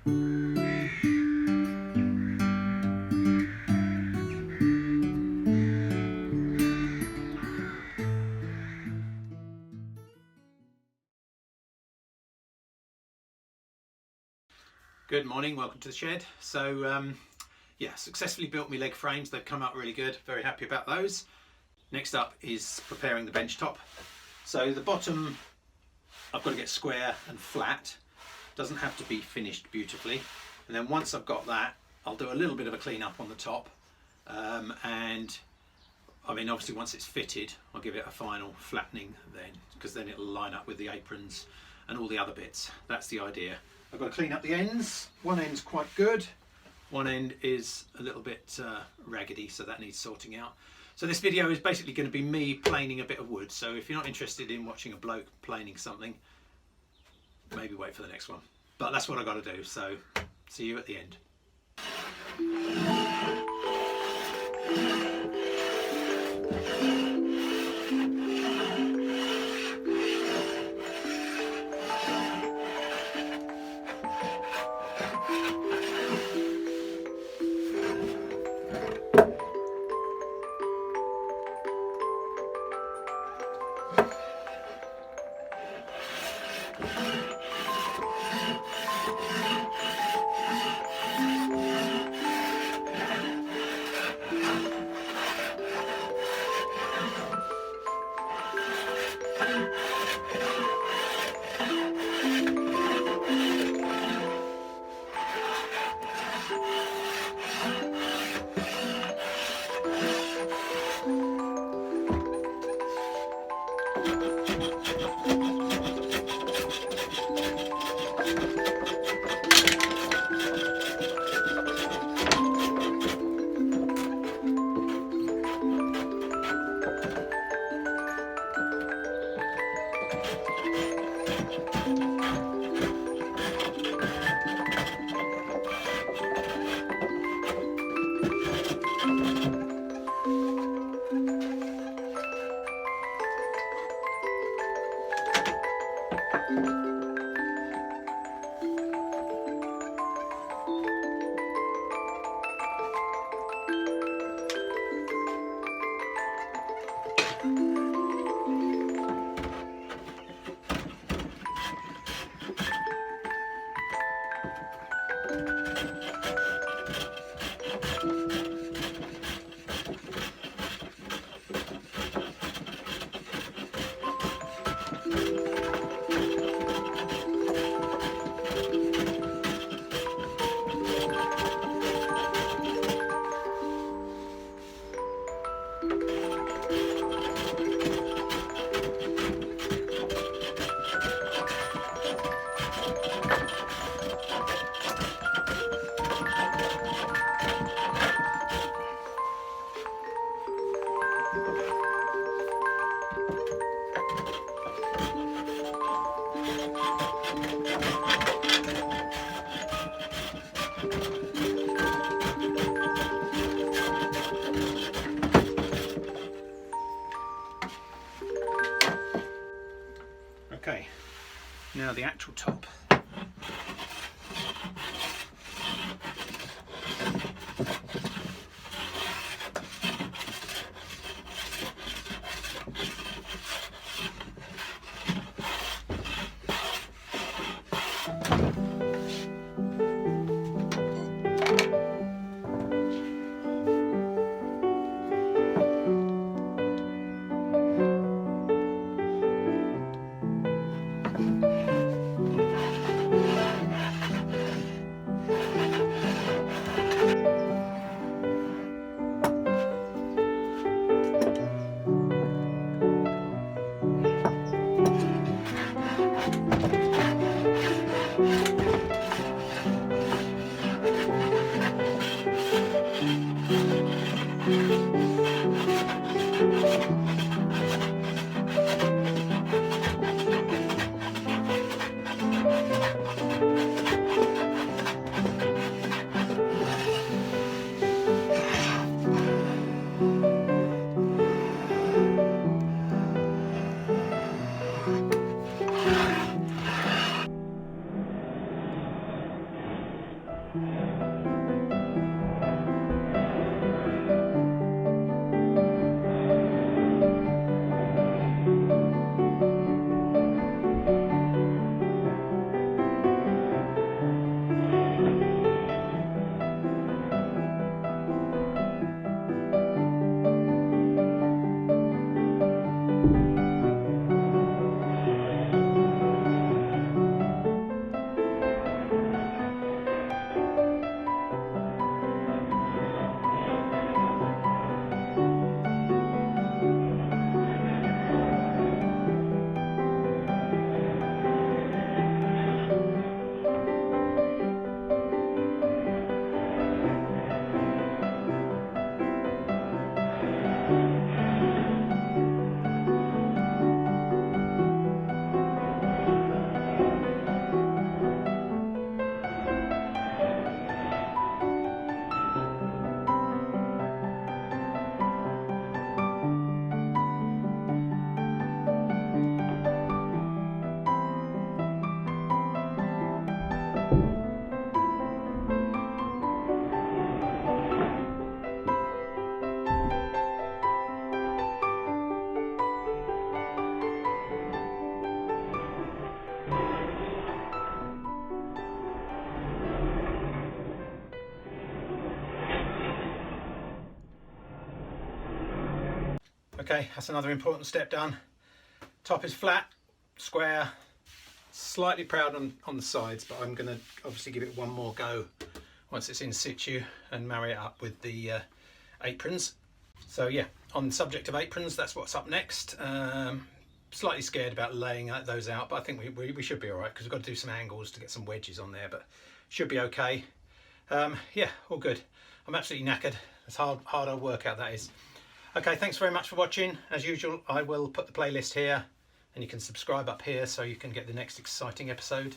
Good morning, welcome to the shed. So yeah, successfully built my leg frames. They've come out really good, very happy about those. Next up is preparing the bench top. So the bottom I've got to get square and flat, doesn't have to be finished beautifully. And then once I've got that, I'll do a little bit of a clean up on the top, and I mean obviously once it's fitted I'll give it a final flattening then, because then it'll line up with the aprons and all the other bits. That's the idea. I've got to clean up the ends. One end's quite good, one end is a little bit raggedy, so that needs sorting out. So this video is basically going to be me planing a bit of wood, so if you're not interested in watching a bloke planing something, maybe wait for the next one. But that's what I've got to do, so see you at the end. Okay, that's another important step done. Top is flat, square, slightly proud on the sides, but I'm going to obviously give it one more go once it's in situ and marry it up with the aprons. So yeah, on the subject of aprons, that's what's up next. Slightly scared about laying those out, but I think we should be all right because we've got to do some angles to get some wedges on there, but should be okay. Yeah, all good. I'm absolutely knackered. It's hard workout that is. Okay, thanks very much for watching. As usual, I will put the playlist here and you can subscribe up here so you can get the next exciting episode.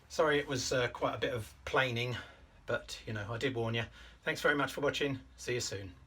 Sorry it was quite a bit of planing, but you know, I did warn you. Thanks very much for watching. See you soon.